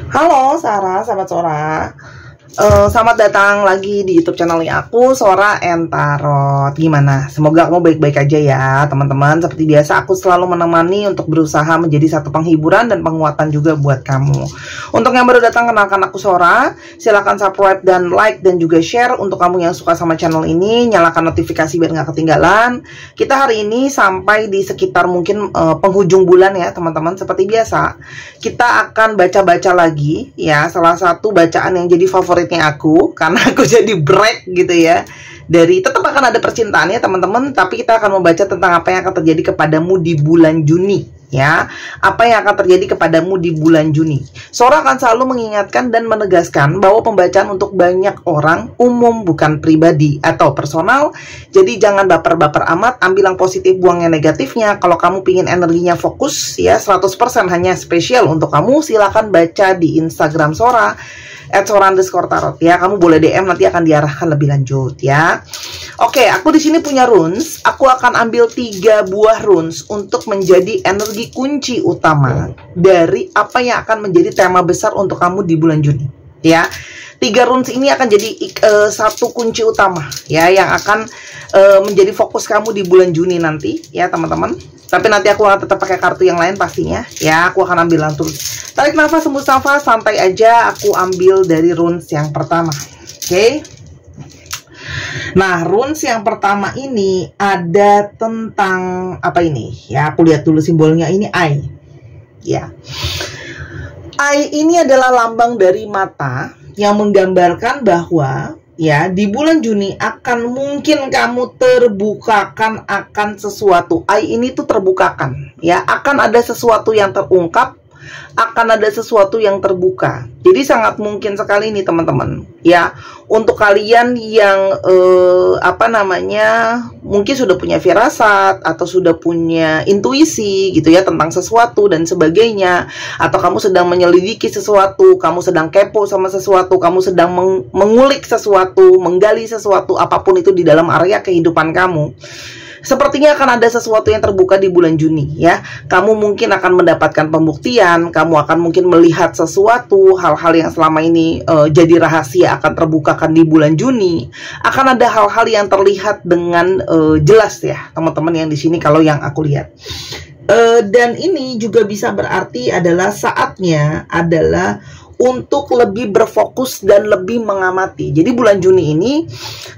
Halo Sarah, sahabat Sora. Selamat datang lagi di YouTube channelnya aku, Sora and Tarot. Gimana? Semoga kamu baik-baik aja ya, teman-teman. Seperti biasa, aku selalu menemani untuk berusaha menjadi satu penghiburan dan penguatan juga buat kamu. Untuk yang baru datang, kenalkan aku Sora. Silahkan subscribe dan like dan juga share untuk kamu yang suka sama channel ini. Nyalakan notifikasi biar nggak ketinggalan. Kita hari ini sampai di sekitar mungkin penghujung bulan ya, teman-teman. Seperti biasa, kita akan baca-baca lagi ya. Salah satu bacaan yang jadi favoritnya aku, karena aku jadi break gitu ya, dari tetap akan ada percintaan ya teman-teman, tapi kita akan membaca tentang apa yang akan terjadi kepadamu di bulan Juni ya. Apa yang akan terjadi kepadamu di bulan Juni. Sora akan selalu mengingatkan dan menegaskan bahwa pembacaan untuk banyak orang, umum, bukan pribadi atau personal. Jadi jangan baper-baper amat, ambil yang positif, buang yang negatifnya. Kalau kamu pingin energinya fokus ya 100% hanya spesial untuk kamu, silakan baca di Instagram Sora @sora_tarot ya. Kamu boleh DM, nanti akan diarahkan lebih lanjut ya. Oke, aku di sini punya runes. Aku akan ambil 3 buah runes untuk menjadi energi kunci utama dari apa yang akan menjadi tema besar untuk kamu di bulan Juni ya. 3 runes ini akan jadi satu kunci utama ya, yang akan menjadi fokus kamu di bulan Juni nanti ya teman-teman. Tapi nanti aku akan tetap pakai kartu yang lain pastinya ya. Aku akan ambil langsung. Tarik nafas, hembus nafas, santai aja. Aku ambil dari runes yang pertama. Oke. Nah, runes yang pertama ini ada tentang apa ini? Ya, aku lihat dulu simbolnya. Ini eye. Ya. Eye ini adalah lambang dari mata yang menggambarkan bahwa ya, di bulan Juni akan mungkin kamu terbukakan akan sesuatu. Ini tuh terbukakan ya, akan ada sesuatu yang terungkap, akan ada sesuatu yang terbuka. Jadi sangat mungkin sekali nih teman-teman ya, untuk kalian yang mungkin sudah punya firasat atau sudah punya intuisi gitu ya tentang sesuatu dan sebagainya, atau kamu sedang menyelidiki sesuatu, kamu sedang kepo sama sesuatu, kamu sedang mengulik sesuatu, menggali sesuatu, apapun itu di dalam area kehidupan kamu. Sepertinya akan ada sesuatu yang terbuka di bulan Juni ya. Kamu mungkin akan mendapatkan pembuktian, kamu akan mungkin melihat sesuatu, hal-hal yang selama ini jadi rahasia akan terbukakan di bulan Juni. Akan ada hal-hal yang terlihat dengan jelas ya, teman-teman yang di sini kalau yang aku lihat. Dan ini juga bisa berarti adalah saatnya adalah untuk lebih berfokus dan lebih mengamati. Jadi bulan Juni ini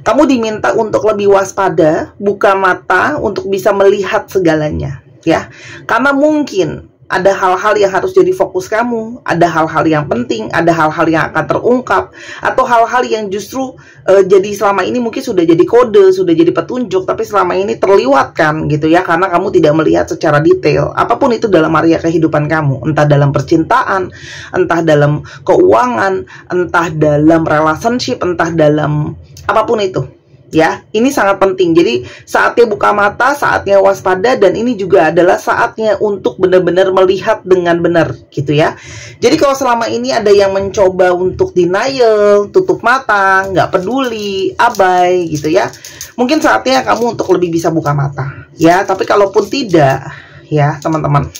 kamu diminta untuk lebih waspada, buka mata untuk bisa melihat segalanya ya. Karena mungkin ada hal-hal yang harus jadi fokus kamu, ada hal-hal yang penting, ada hal-hal yang akan terungkap, atau hal-hal yang justru jadi selama ini mungkin sudah jadi kode, sudah jadi petunjuk, tapi selama ini terlewatkan gitu ya, karena kamu tidak melihat secara detail. Apapun itu dalam area kehidupan kamu, entah dalam percintaan, entah dalam keuangan, entah dalam relationship, entah dalam apapun itu. Ya, ini sangat penting. Jadi saatnya buka mata, saatnya waspada, dan ini juga adalah saatnya untuk benar-benar melihat dengan benar gitu ya. Jadi kalau selama ini ada yang mencoba untuk denial, tutup mata, nggak peduli, abai gitu ya, mungkin saatnya kamu untuk lebih bisa buka mata ya. Tapi kalaupun tidak ya teman-teman,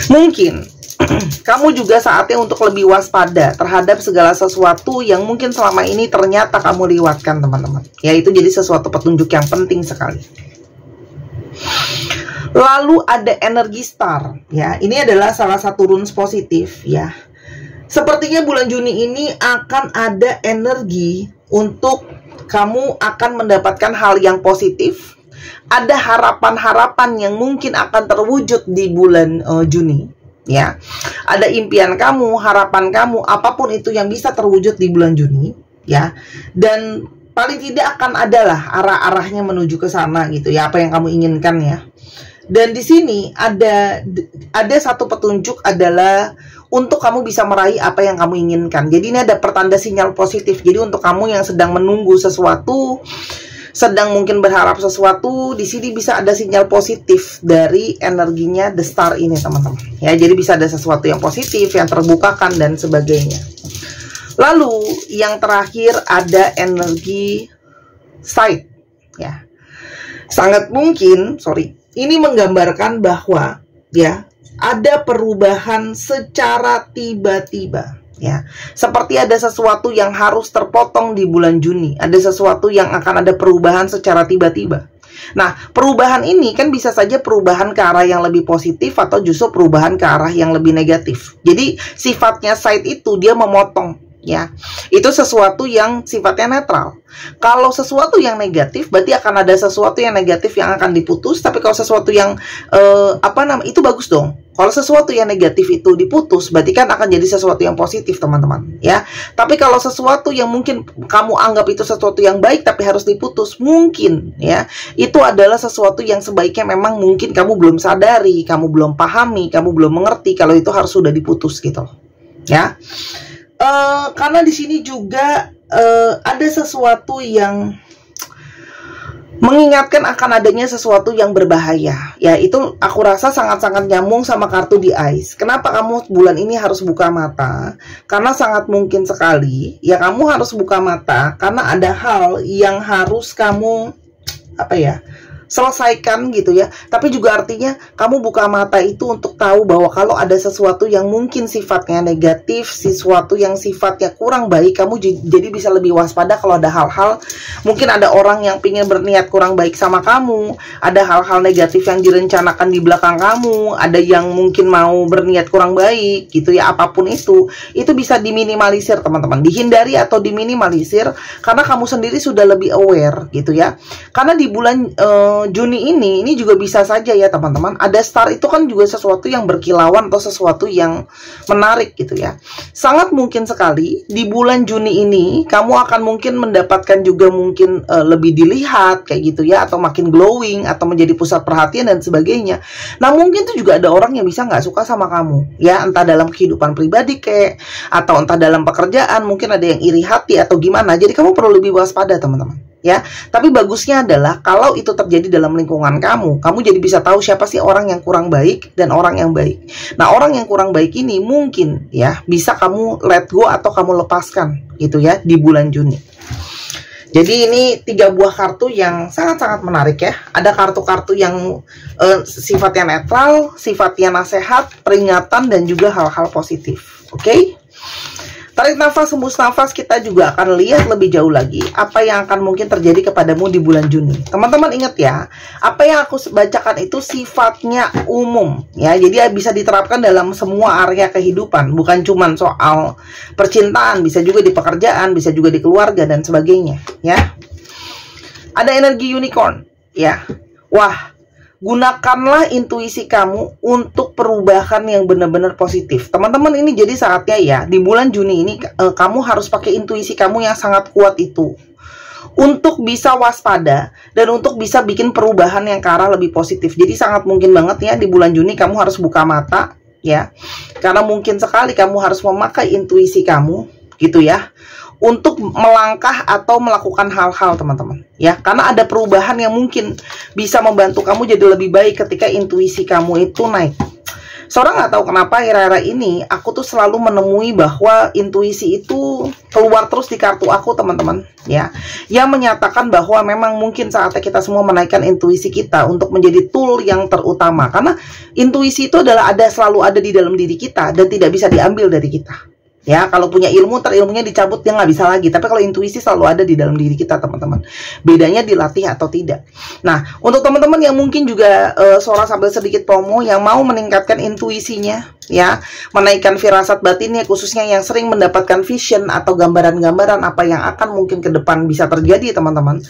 mungkin kamu juga saatnya untuk lebih waspada terhadap segala sesuatu yang mungkin selama ini ternyata kamu lewatkan teman-teman ya. Itu jadi sesuatu petunjuk yang penting sekali. Lalu ada energi star ya. Ini adalah salah satu runes positif ya. Sepertinya bulan Juni ini akan ada energi untuk kamu akan mendapatkan hal yang positif. Ada harapan-harapan yang mungkin akan terwujud di bulan Juni ya. Ada impian kamu, harapan kamu, apapun itu yang bisa terwujud di bulan Juni ya. Dan paling tidak akan adalah arah-arahnya menuju ke sana gitu ya, apa yang kamu inginkan ya. Dan di sini ada satu petunjuk adalah untuk kamu bisa meraih apa yang kamu inginkan. Jadi ini ada pertanda sinyal positif. Jadi untuk kamu yang sedang menunggu sesuatu, sedang mungkin berharap sesuatu, di sini bisa ada sinyal positif dari energinya The Star ini teman-teman ya. Jadi bisa ada sesuatu yang positif, yang terbukakan dan sebagainya. Lalu yang terakhir ada energi Sight ya. Sangat mungkin, ini menggambarkan bahwa ya ada perubahan secara tiba-tiba. Ya, seperti ada sesuatu yang harus terpotong di bulan Juni. Ada sesuatu yang akan ada perubahan secara tiba-tiba. Nah, perubahan ini kan bisa saja perubahan ke arah yang lebih positif atau justru perubahan ke arah yang lebih negatif. Jadi, sifatnya side itu dia memotong. Ya, itu sesuatu yang sifatnya netral. Kalau sesuatu yang negatif, berarti akan ada sesuatu yang negatif yang akan diputus. Tapi kalau sesuatu yang itu bagus dong. Kalau sesuatu yang negatif itu diputus, berarti kan akan jadi sesuatu yang positif, teman-teman. Ya, tapi kalau sesuatu yang mungkin kamu anggap itu sesuatu yang baik tapi harus diputus, mungkin ya itu adalah sesuatu yang sebaiknya memang mungkin kamu belum sadari, kamu belum pahami, kamu belum mengerti kalau itu harus sudah diputus gitu. Ya. Karena di sini juga ada sesuatu yang mengingatkan akan adanya sesuatu yang berbahaya. Ya, itu aku rasa sangat-sangat nyambung sama kartu di Ice. Kenapa kamu bulan ini harus buka mata? Karena sangat mungkin sekali ya kamu harus buka mata karena ada hal yang harus kamu selesaikan gitu ya. Tapi juga artinya kamu buka mata itu untuk tahu bahwa kalau ada sesuatu yang mungkin sifatnya negatif, sesuatu yang sifatnya kurang baik, kamu jadi bisa lebih waspada kalau ada hal-hal, mungkin ada orang yang ingin berniat kurang baik sama kamu, ada hal-hal negatif yang direncanakan di belakang kamu, ada yang mungkin mau berniat kurang baik gitu ya. Apapun itu bisa diminimalisir, teman-teman, dihindari atau diminimalisir karena kamu sendiri sudah lebih aware gitu ya. Karena di bulan Juni ini juga bisa saja ya teman-teman, ada star itu kan juga sesuatu yang berkilauan atau sesuatu yang menarik gitu ya. Sangat mungkin sekali di bulan Juni ini kamu akan mungkin mendapatkan juga mungkin lebih dilihat kayak gitu ya, atau makin glowing atau menjadi pusat perhatian dan sebagainya. Nah, mungkin tuh juga ada orang yang bisa nggak suka sama kamu ya, entah dalam kehidupan pribadi kayak atau entah dalam pekerjaan, mungkin ada yang iri hati atau gimana. Jadi kamu perlu lebih waspada, teman-teman. Ya, tapi bagusnya adalah kalau itu terjadi dalam lingkungan kamu jadi bisa tahu siapa sih orang yang kurang baik dan orang yang baik. Nah, orang yang kurang baik ini mungkin ya bisa kamu let go atau kamu lepaskan gitu ya di bulan Juni. Jadi ini 3 buah kartu yang sangat-sangat menarik ya. Ada kartu-kartu yang sifatnya netral, sifatnya nasihat, peringatan, dan juga hal-hal positif. Oke? Tarik nafas, hembus nafas, kita juga akan lihat lebih jauh lagi apa yang akan mungkin terjadi kepadamu di bulan Juni. Teman-teman ingat ya, apa yang aku bacakan itu sifatnya umum ya. Jadi bisa diterapkan dalam semua area kehidupan, bukan cuma soal percintaan, bisa juga di pekerjaan, bisa juga di keluarga dan sebagainya ya. Ada energi unicorn ya. Wah, gunakanlah intuisi kamu untuk perubahan yang benar-benar positif. Teman-teman, ini jadi saatnya ya, di bulan Juni ini kamu harus pakai intuisi kamu yang sangat kuat itu untuk bisa waspada dan untuk bisa bikin perubahan yang ke arah lebih positif. Jadi sangat mungkin banget ya di bulan Juni kamu harus buka mata ya, karena mungkin sekali kamu harus memakai intuisi kamu gitu ya, untuk melangkah atau melakukan hal-hal, teman-teman ya, karena ada perubahan yang mungkin bisa membantu kamu jadi lebih baik ketika intuisi kamu itu naik. Seorang nggak tahu kenapa akhir-akhir ini aku tuh selalu menemui bahwa intuisi itu keluar terus di kartu aku, teman-teman ya, yang menyatakan bahwa memang mungkin saatnya kita semua menaikkan intuisi kita untuk menjadi tool yang terutama, karena intuisi itu adalah selalu ada di dalam diri kita dan tidak bisa diambil dari kita. Ya, kalau punya ilmu, ilmunya dicabut, dia nggak bisa lagi. Tapi kalau intuisi selalu ada di dalam diri kita, teman-teman. Bedanya dilatih atau tidak. Nah, untuk teman-teman yang mungkin juga Sora sambil sedikit promo, yang mau meningkatkan intuisinya, ya, menaikkan firasat batinnya, khususnya yang sering mendapatkan vision atau gambaran-gambaran apa yang akan mungkin ke depan bisa terjadi, teman-teman,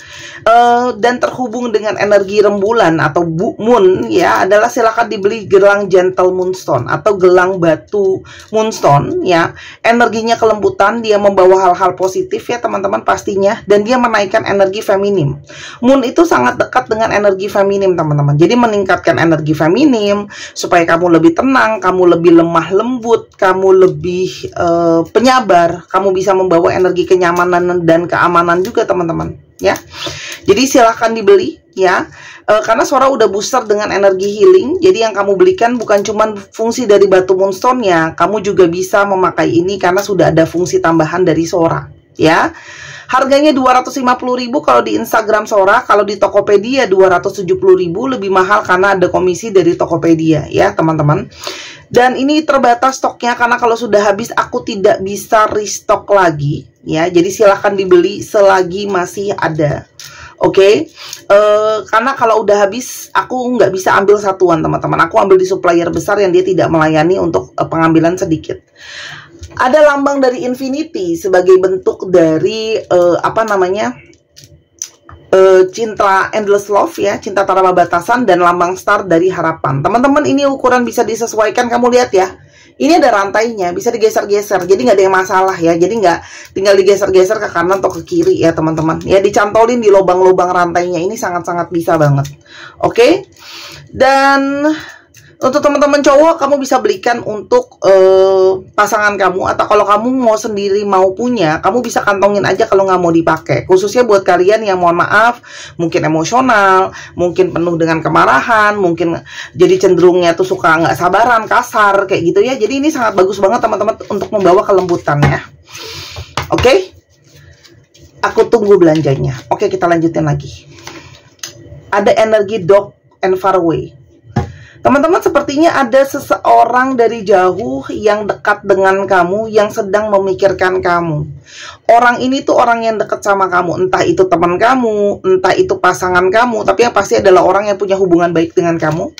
dan terhubung dengan energi rembulan atau moon, ya, adalah silakan dibeli gelang gentle moonstone atau gelang batu moonstone, ya. Energinya kelembutan, dia membawa hal-hal positif ya teman-teman pastinya, dan dia menaikkan energi feminim. Moon itu sangat dekat dengan energi feminim, teman-teman. Jadi meningkatkan energi feminim supaya kamu lebih tenang, kamu lebih lemah lembut, kamu lebih penyabar, kamu bisa membawa energi kenyamanan dan keamanan juga, teman-teman ya. Jadi silahkan dibeli ya, karena Sora udah booster dengan energi healing. Jadi yang kamu belikan bukan cuma fungsi dari batu moonstone-nya, kamu juga bisa memakai ini karena sudah ada fungsi tambahan dari Sora ya. Harganya 250.000 kalau di Instagram Sora, kalau di Tokopedia 270.000, lebih mahal karena ada komisi dari Tokopedia ya teman-teman. Dan ini terbatas stoknya karena kalau sudah habis aku tidak bisa restock lagi ya. Jadi silahkan dibeli selagi masih ada. Oke, karena kalau udah habis aku nggak bisa ambil satuan teman-teman. Aku ambil di supplier besar yang dia tidak melayani untuk pengambilan sedikit. Ada lambang dari Infinity sebagai bentuk dari apa namanya, cinta endless love ya, cinta tanpa batasan, dan lambang star dari harapan. Teman-teman, ini ukuran bisa disesuaikan, kamu lihat ya. Ini ada rantainya, bisa digeser-geser, jadi nggak ada yang masalah ya. Jadi nggak tinggal digeser-geser ke kanan atau ke kiri ya teman-teman. Ya dicantolin di lubang-lubang rantainya, ini sangat-sangat bisa banget. Oke, dan untuk teman-teman cowok, kamu bisa belikan untuk pasangan kamu, atau kalau kamu mau sendiri mau punya, kamu bisa kantongin aja kalau nggak mau dipakai. Khususnya buat kalian yang mohon maaf, mungkin emosional, mungkin penuh dengan kemarahan, mungkin jadi cenderungnya tuh suka nggak sabaran, kasar, kayak gitu ya. Jadi ini sangat bagus banget teman-teman untuk membawa kelembutan ya. Oke, aku tunggu belanjanya. Oke, kita lanjutin lagi. Ada energi Dark and Far Away. Teman-teman, sepertinya ada seseorang dari jauh yang dekat dengan kamu, yang sedang memikirkan kamu. Orang ini tuh orang yang dekat sama kamu, entah itu teman kamu, entah itu pasangan kamu, tapi yang pasti adalah orang yang punya hubungan baik dengan kamu.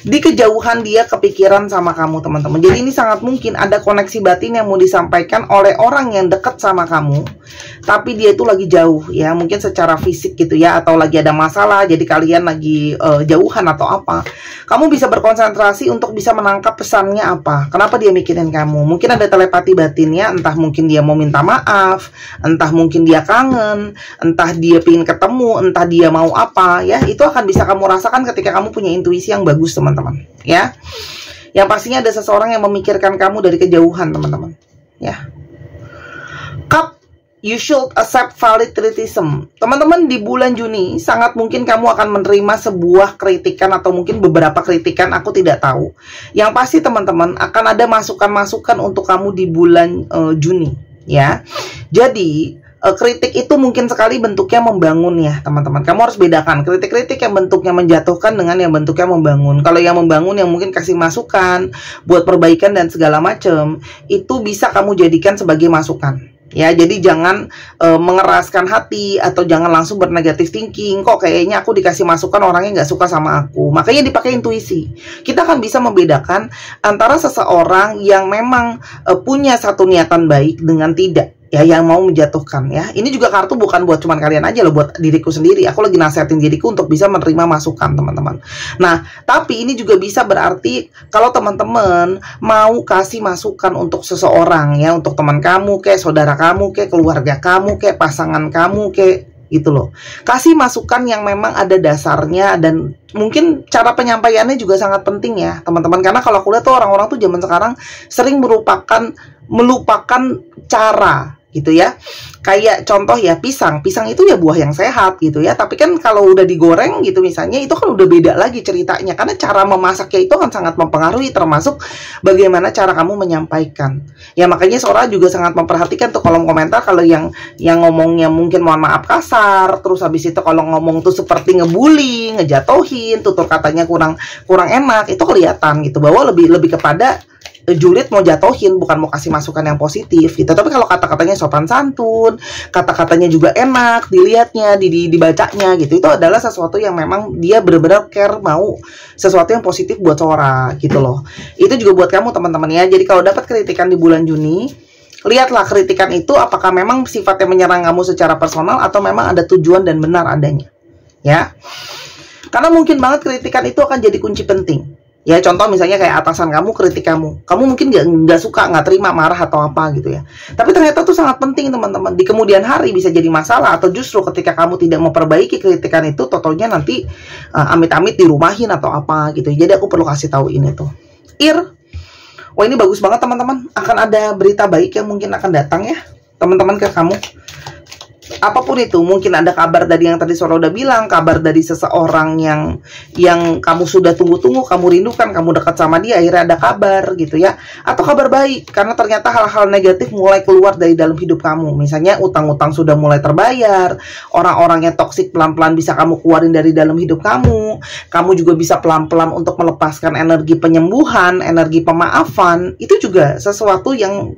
Di kejauhan dia kepikiran sama kamu teman-teman. Jadi ini sangat mungkin ada koneksi batin yang mau disampaikan oleh orang yang dekat sama kamu, tapi dia itu lagi jauh ya, mungkin secara fisik gitu ya, atau lagi ada masalah, jadi kalian lagi jauhan atau apa. Kamu bisa berkonsentrasi untuk bisa menangkap pesannya apa, kenapa dia mikirin kamu. Mungkin ada telepati batinnya, entah mungkin dia mau minta maaf, entah mungkin dia kangen, entah dia pengen ketemu, entah dia mau apa ya. Itu akan bisa kamu rasakan ketika kamu punya intuisi yang bagus teman-teman ya. Yang pastinya ada seseorang yang memikirkan kamu dari kejauhan teman-teman ya. Cup, you should accept valid criticism. Teman-teman, di bulan Juni sangat mungkin kamu akan menerima sebuah kritikan atau mungkin beberapa kritikan, aku tidak tahu. Yang pasti teman-teman akan ada masukan-masukan untuk kamu di bulan Juni ya. Jadi kritik itu mungkin sekali bentuknya membangun ya teman-teman. Kamu harus bedakan kritik-kritik yang bentuknya menjatuhkan dengan yang bentuknya membangun. Kalau yang membangun yang mungkin kasih masukan buat perbaikan dan segala macam, itu bisa kamu jadikan sebagai masukan ya. Jadi jangan mengeraskan hati atau jangan langsung bernegatif thinking. Kok kayaknya aku dikasih masukan orangnya nggak suka sama aku. Makanya dipakai intuisi. Kita akan bisa membedakan antara seseorang yang memang punya satu niatan baik dengan tidak ya, yang mau menjatuhkan ya. Ini juga kartu bukan buat cuman kalian aja loh, buat diriku sendiri. Aku lagi nasihatin diriku untuk bisa menerima masukan teman-teman. Nah, tapi ini juga bisa berarti kalau teman-teman mau kasih masukan untuk seseorang ya, untuk teman kamu kayak saudara kamu kayak keluarga kamu kayak pasangan kamu kayak gitu loh. Kasih masukan yang memang ada dasarnya, dan mungkin cara penyampaiannya juga sangat penting ya teman-teman. Karena kalau aku lihat tuh orang-orang tuh zaman sekarang sering melupakan cara gitu ya. Kayak contoh ya, pisang itu ya buah yang sehat gitu ya, tapi kan kalau udah digoreng gitu misalnya, itu kan udah beda lagi ceritanya, karena cara memasaknya itu akan sangat mempengaruhi, termasuk bagaimana cara kamu menyampaikan ya. Makanya Sora juga sangat memperhatikan tuh kolom komentar, kalau yang ngomongnya mungkin mohon maaf kasar, terus habis itu kalau ngomong tuh seperti ngebully, ngejatohin, tutur katanya kurang enak, itu kelihatan gitu bahwa lebih kepada julid mau jatohin, bukan mau kasih masukan yang positif gitu. Tapi kalau kata-katanya sopan santun, kata-katanya juga enak dilihatnya, dibacanya gitu, itu adalah sesuatu yang memang dia benar-benar care, mau sesuatu yang positif buat Sora gitu loh. Itu juga buat kamu teman-teman ya. Jadi kalau dapat kritikan di bulan Juni, lihatlah kritikan itu apakah memang sifatnya menyerang kamu secara personal atau memang ada tujuan dan benar adanya ya. Karena mungkin banget kritikan itu akan jadi kunci penting. Ya contoh misalnya kayak atasan kamu kritik kamu mungkin nggak suka, nggak terima, marah atau apa gitu ya. Tapi ternyata itu sangat penting teman-teman. Di kemudian hari bisa jadi masalah, atau justru ketika kamu tidak memperbaiki kritikan itu, totonya nanti amit-amit dirumahin atau apa gitu. Jadi aku perlu kasih tahu ini tuh. Wah ini bagus banget teman-teman. Akan ada berita baik yang mungkin akan datang ya teman-teman ke kamu. apapun itu, mungkin ada kabar dari yang tadi Sora udah bilang, kabar dari seseorang yang kamu sudah tunggu-tunggu, kamu rindukan, kamu dekat sama dia, akhirnya ada kabar gitu ya, atau kabar baik karena ternyata hal-hal negatif mulai keluar dari dalam hidup kamu. Misalnya utang-utang sudah mulai terbayar, orang-orang yang toksik pelan-pelan bisa kamu keluarin dari dalam hidup kamu juga bisa pelan-pelan untuk melepaskan energi penyembuhan, energi pemaafan. Itu juga sesuatu yang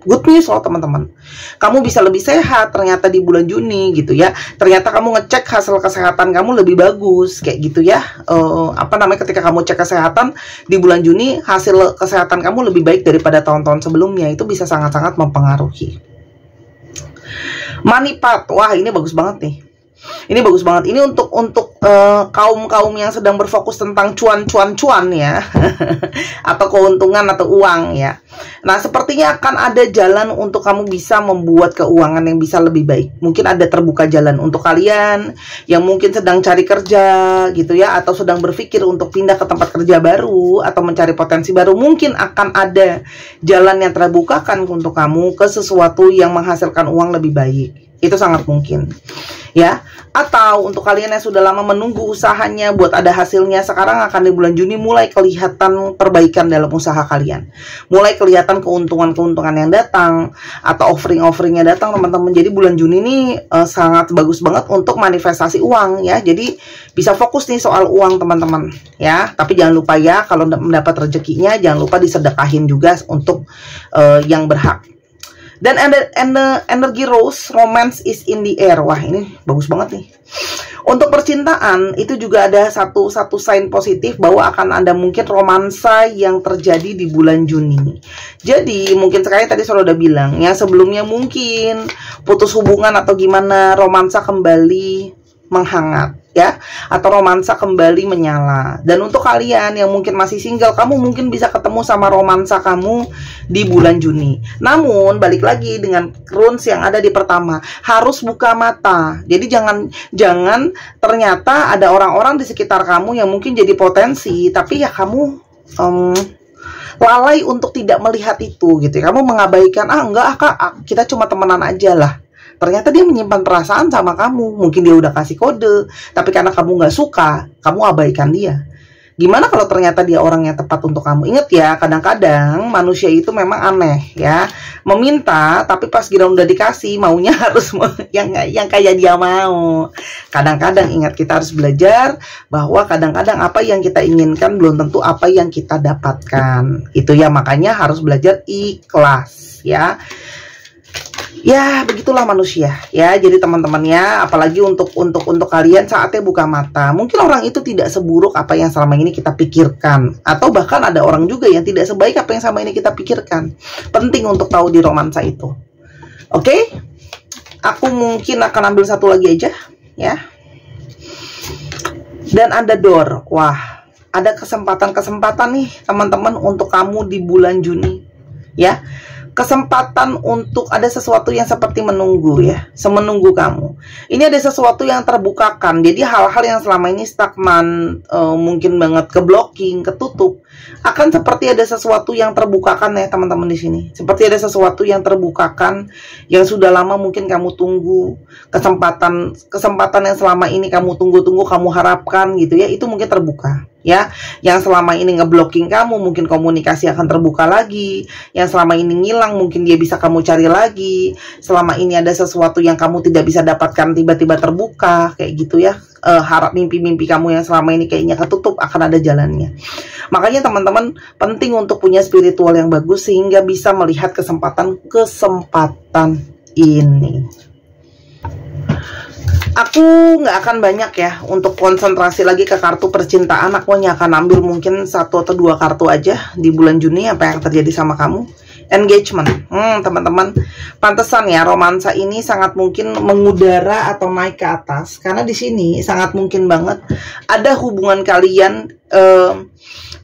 good news loh teman-teman. Kamu bisa lebih sehat ternyata di bulan Juni gitu ya. Ternyata kamu ngecek hasil kesehatan kamu lebih bagus kayak gitu ya. Ketika kamu cek kesehatan di bulan Juni, hasil kesehatan kamu lebih baik daripada tahun-tahun sebelumnya. Itu bisa sangat-sangat mempengaruhi. Money path, wah ini bagus banget nih. Ini bagus banget. Ini untuk kaum-kaum yang sedang berfokus tentang cuan ya. Atau keuntungan atau uang ya. Nah, sepertinya akan ada jalan untuk kamu bisa membuat keuangan yang bisa lebih baik. Mungkin ada terbuka jalan untuk kalian yang mungkin sedang cari kerja gitu ya, atau sedang berpikir untuk pindah ke tempat kerja baru atau mencari potensi baru. Mungkin akan ada jalan yang terbukakan untuk kamu ke sesuatu yang menghasilkan uang lebih baik. Itu sangat mungkin ya. Atau untuk kalian yang sudah lama menunggu usahanya buat ada hasilnya, sekarang akan di bulan Juni mulai kelihatan perbaikan dalam usaha kalian, mulai kelihatan keuntungan-keuntungan yang datang atau offering-offeringnya datang teman-teman. Jadi bulan Juni ini sangat bagus banget untuk manifestasi uang ya. Jadi bisa fokus nih soal uang teman-teman ya. Tapi jangan lupa ya, kalau mendapat rezekinya jangan lupa disedekahin juga untuk yang berhak. Dan energi rose, romance is in the air. Wah ini bagus banget nih. Untuk percintaan itu juga ada satu sign positif bahwa akan ada mungkin romansa yang terjadi di bulan Juni. Jadi mungkin sekali tadi Sora udah bilang ya, sebelumnya mungkin putus hubungan atau gimana, romansa kembali menghangat ya, atau romansa kembali menyala. Dan untuk kalian yang mungkin masih single, kamu mungkin bisa ketemu sama romansa kamu di bulan Juni. Namun balik lagi dengan runes yang ada di pertama, harus buka mata. Jadi jangan ternyata ada orang-orang di sekitar kamu yang mungkin jadi potensi, tapi ya kamu lalai untuk tidak melihat itu gitu. Kamu mengabaikan, enggak kak, kita cuma temenan aja lah. Ternyata dia menyimpan perasaan sama kamu. Mungkin dia udah kasih kode, tapi karena kamu nggak suka, kamu abaikan dia. Gimana kalau ternyata dia orang yang tepat untuk kamu? Ingat ya, kadang-kadang manusia itu memang aneh ya. Meminta, tapi pas giliran udah dikasih, maunya harus yang kayak dia mau. Kadang-kadang ingat, kita harus belajar bahwa kadang-kadang apa yang kita inginkan belum tentu apa yang kita dapatkan. Itu ya, makanya harus belajar ikhlas ya. Ya begitulah manusia ya. Jadi teman-teman ya, apalagi untuk kalian saatnya buka mata. Mungkin orang itu tidak seburuk apa yang selama ini kita pikirkan, atau bahkan ada orang juga yang tidak sebaik apa yang selama ini kita pikirkan. Penting untuk tahu di romansa itu. Oke, aku mungkin akan ambil satu lagi aja ya. Dan ada door. Wah, ada kesempatan nih teman-teman untuk kamu di bulan Juni ya. Kesempatan untuk ada sesuatu yang seperti menunggu ya, semenunggu kamu. Ini ada sesuatu yang terbukakan. Jadi hal-hal yang selama ini stagnan, mungkin banget ke blocking, ketutup, akan seperti ada sesuatu yang terbukakan ya teman-teman di sini. Seperti ada sesuatu yang terbukakan yang sudah lama mungkin kamu tunggu. Kesempatan yang selama ini kamu tunggu-tunggu, kamu harapkan gitu ya, itu mungkin terbuka. Ya, yang selama ini ngeblocking kamu, mungkin komunikasi akan terbuka lagi. Yang selama ini ngilang, mungkin dia bisa kamu cari lagi. Selama ini ada sesuatu yang kamu tidak bisa dapatkan, tiba-tiba terbuka, kayak gitu ya. Harap mimpi-mimpi kamu yang selama ini kayaknya ketutup, akan ada jalannya. Makanya teman-teman, penting untuk punya spiritual yang bagus sehingga bisa melihat kesempatan ini. Aku nggak akan banyak ya untuk konsentrasi lagi ke kartu percintaan. Aku hanya akan ambil mungkin 1 atau 2 kartu aja di bulan Juni, apa yang terjadi sama kamu. Engagement, teman-teman, pantesan ya romansa ini sangat mungkin mengudara atau naik ke atas, karena di sini sangat mungkin banget ada hubungan kalian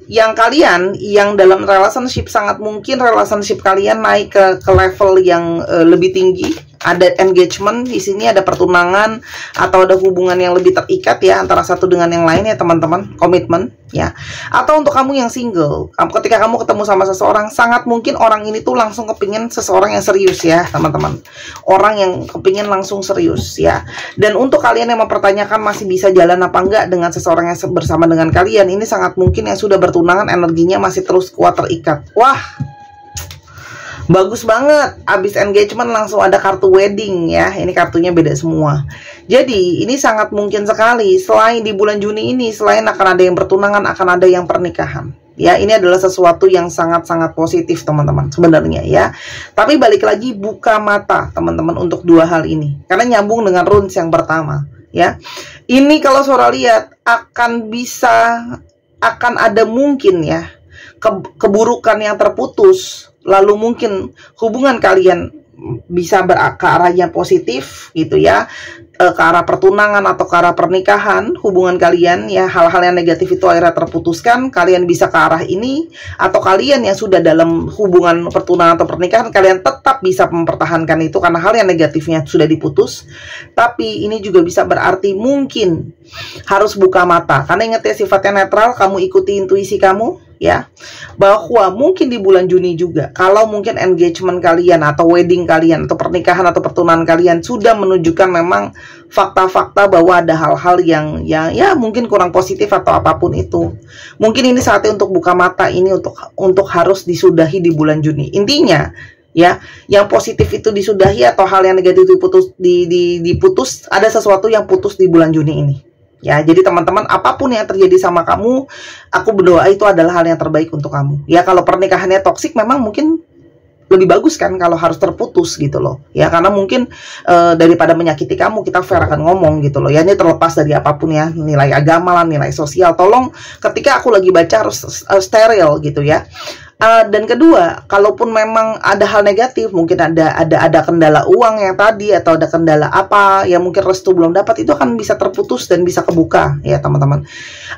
yang dalam relationship, sangat mungkin relationship kalian naik ke level yang lebih tinggi. Ada engagement di sini, ada pertunangan atau ada hubungan yang lebih terikat ya antara satu dengan yang lain ya teman-teman, komitmen ya. Atau untuk kamu yang single, ketika kamu ketemu sama seseorang, sangat mungkin orang ini tuh langsung kepingin seseorang yang serius ya teman-teman. Orang yang kepingin langsung serius ya. Dan untuk kalian yang mempertanyakan masih bisa jalan apa enggak dengan seseorang yang bersama dengan kalian, ini sangat mungkin yang sudah bertunangan energinya masih terus kuat terikat. Wah, bagus banget, abis engagement langsung ada kartu wedding ya. Ini kartunya beda semua. Jadi ini sangat mungkin sekali, selain di bulan Juni ini, selain akan ada yang bertunangan, akan ada yang pernikahan. Ya, ini adalah sesuatu yang sangat-sangat positif teman-teman sebenarnya ya. Tapi balik lagi, buka mata teman-teman untuk dua hal ini, karena nyambung dengan runes yang pertama ya. Ini kalau Sora lihat akan ada mungkin ya keburukan yang terputus, lalu mungkin hubungan kalian bisa ke arah yang positif gitu ya, ke arah pertunangan atau ke arah pernikahan hubungan kalian ya. Hal-hal yang negatif itu akhirnya terputuskan, kalian bisa ke arah ini. Atau kalian yang sudah dalam hubungan pertunangan atau pernikahan, kalian tetap bisa mempertahankan itu karena hal yang negatifnya sudah diputus. Tapi ini juga bisa berarti mungkin harus buka mata, karena ingat ya, sifatnya netral, kamu ikuti intuisi kamu ya, bahwa mungkin di bulan Juni juga, kalau mungkin engagement kalian atau wedding kalian atau pernikahan atau pertunangan kalian sudah menunjukkan memang fakta-fakta bahwa ada hal-hal yang ya mungkin kurang positif atau apapun itu, mungkin ini saatnya untuk buka mata, ini untuk harus disudahi di bulan Juni. Intinya ya, yang positif itu disudahi atau hal yang negatif diputus, ada sesuatu yang putus di bulan Juni ini. Ya, jadi teman-teman, apapun yang terjadi sama kamu, aku berdoa itu adalah hal yang terbaik untuk kamu. Ya, kalau pernikahannya toksik, memang mungkin lebih bagus kan kalau harus terputus gitu loh. Ya, karena mungkin daripada menyakiti kamu, kita fair akan ngomong gitu loh. Ya, ini terlepas dari apapun ya, nilai agama lah, nilai sosial. Tolong ketika aku lagi baca harus steril gitu ya. Dan kedua, kalaupun memang ada hal negatif, mungkin ada kendala uang yang tadi, atau ada kendala apa yang mungkin restu belum dapat, itu akan bisa terputus dan bisa kebuka ya teman-teman.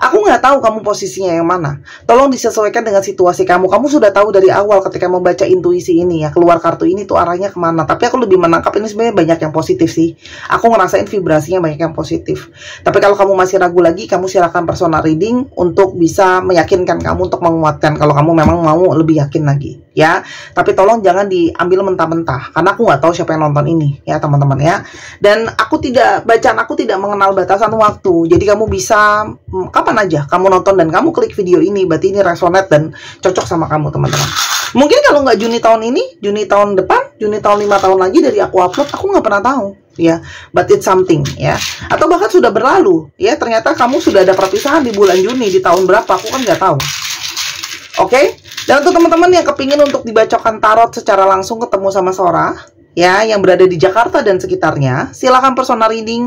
Aku nggak tahu kamu posisinya yang mana. Tolong disesuaikan dengan situasi kamu. Kamu sudah tahu dari awal ketika membaca intuisi ini ya, keluar kartu ini tuh arahnya kemana. Tapi aku lebih menangkap ini sebenarnya banyak yang positif sih. Aku ngerasain vibrasinya banyak yang positif. Tapi kalau kamu masih ragu lagi, kamu silakan personal reading untuk bisa meyakinkan kamu, untuk menguatkan kalau kamu memang mau lebih yakin lagi ya. Tapi tolong jangan diambil mentah-mentah, karena aku nggak tahu siapa yang nonton ini ya teman-teman ya. Dan bacaan aku tidak mengenal batasan waktu, jadi kamu bisa kapan aja kamu nonton dan kamu klik video ini, berarti ini resonate dan cocok sama kamu teman-teman. Mungkin kalau nggak Juni tahun ini, Juni tahun depan, Juni tahun 5 tahun lagi dari aku upload, aku nggak pernah tahu ya, but it's something ya. Atau bahkan sudah berlalu ya, ternyata kamu sudah ada perpisahan di bulan Juni, di tahun berapa, aku kan nggak tahu. Oke? Dan untuk teman-teman yang kepingin untuk dibacakan tarot secara langsung ketemu sama Sora ya, yang berada di Jakarta dan sekitarnya, silakan personal reading,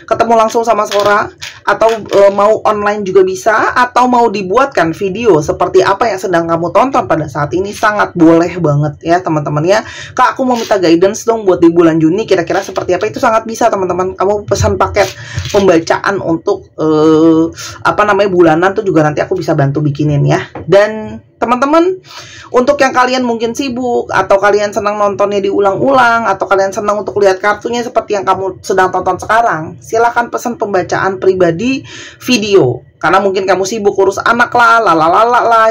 ketemu langsung sama Sora, atau mau online juga bisa, atau mau dibuatkan video seperti apa yang sedang kamu tonton pada saat ini, sangat boleh banget ya teman-teman ya. Kak, aku mau minta guidance dong buat di bulan Juni, kira-kira seperti apa, itu sangat bisa teman-teman. Kamu pesan paket pembacaan untuk bulanan tuh juga nanti aku bisa bantu bikinin ya. Dan teman-teman, untuk yang kalian mungkin sibuk, atau kalian senang nontonnya diulang-ulang, atau kalian senang untuk lihat kartunya seperti yang kamu sedang tonton sekarang, silakan pesan pembacaan pribadi video. Karena mungkin kamu sibuk urus anak lah,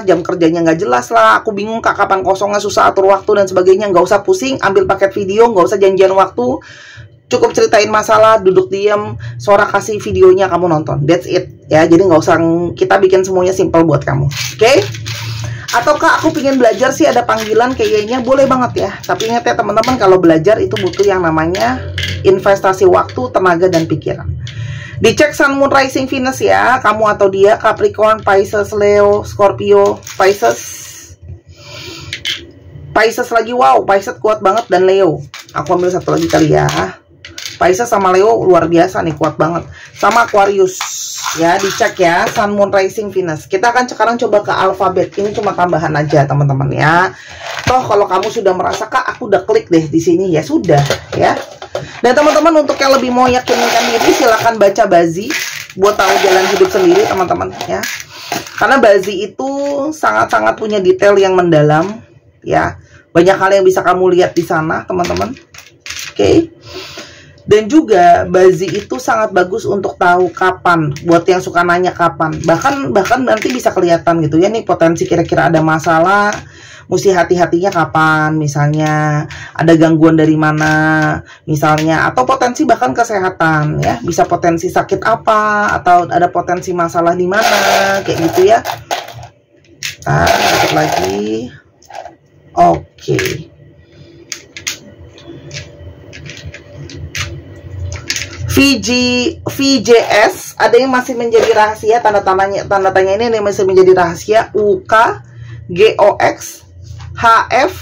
jam kerjanya nggak jelas lah, aku bingung kak kapan kosongnya, susah atur waktu dan sebagainya. Nggak usah pusing, ambil paket video, nggak usah janjian waktu. Cukup ceritain masalah, duduk diam, Sora kasih videonya, kamu nonton. That's it ya. Jadi nggak usah kita bikin semuanya simple buat kamu. Oke? Atau kak, aku pengen belajar sih, ada panggilan kayaknya, boleh banget ya. Tapi ingat ya teman-teman, kalau belajar itu butuh yang namanya investasi waktu, tenaga, dan pikiran. Dicek Sun, Moon, Rising, Venus ya, kamu atau dia, Capricorn, Pisces, Leo, Scorpio, Pisces lagi, wow, Pisces kuat banget, dan Leo. Aku ambil satu lagi kali ya. Pisces sama Leo luar biasa nih, kuat banget. Sama Aquarius ya, dicek ya, Sun, Moon, Rising, Venus. Kita akan sekarang coba ke alfabet. Ini cuma tambahan aja teman-teman ya. Toh kalau kamu sudah merasa kak aku udah klik deh di sini, ya sudah ya. Dan teman-teman, untuk yang lebih mau yakinkan diri, silakan baca Bazi buat tahu jalan hidup sendiri teman-teman ya. Karena Bazi itu sangat-sangat punya detail yang mendalam ya. Banyak hal yang bisa kamu lihat di sana teman-teman. Oke. Dan juga Bazi itu sangat bagus untuk tahu kapan, buat yang suka nanya kapan. Bahkan nanti bisa kelihatan gitu ya nih potensi kira-kira ada masalah, mesti hati-hatinya kapan, misalnya ada gangguan dari mana, misalnya, atau potensi bahkan kesehatan ya, bisa potensi sakit apa, atau ada potensi masalah di mana, kayak gitu ya. Nah, dikit lagi. Oke. VJS ada yang masih menjadi rahasia, tanda tanya ini yang masih menjadi rahasia. UK, GOX, HF,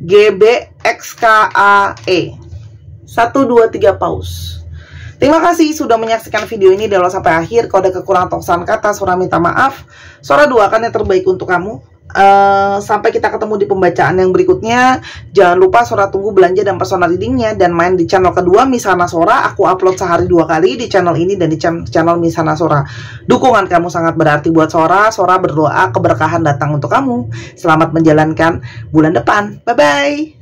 GB, XKAE. 1, 2, 3 pause. Terima kasih sudah menyaksikan video ini dari awal sampai akhir. Kalau ada kekurangan atau kesalahan kata, Sora minta maaf. Sora doakan yang terbaik untuk kamu. Sampai kita ketemu di pembacaan yang berikutnya. Jangan lupa Sora tunggu belanja dan personal readingnya, dan main di channel kedua Misana Sora. Aku upload sehari 2 kali di channel ini dan di channel Misana Sora. Dukungan kamu sangat berarti buat Sora. Sora berdoa keberkahan datang untuk kamu. Selamat menjalankan bulan depan. Bye bye.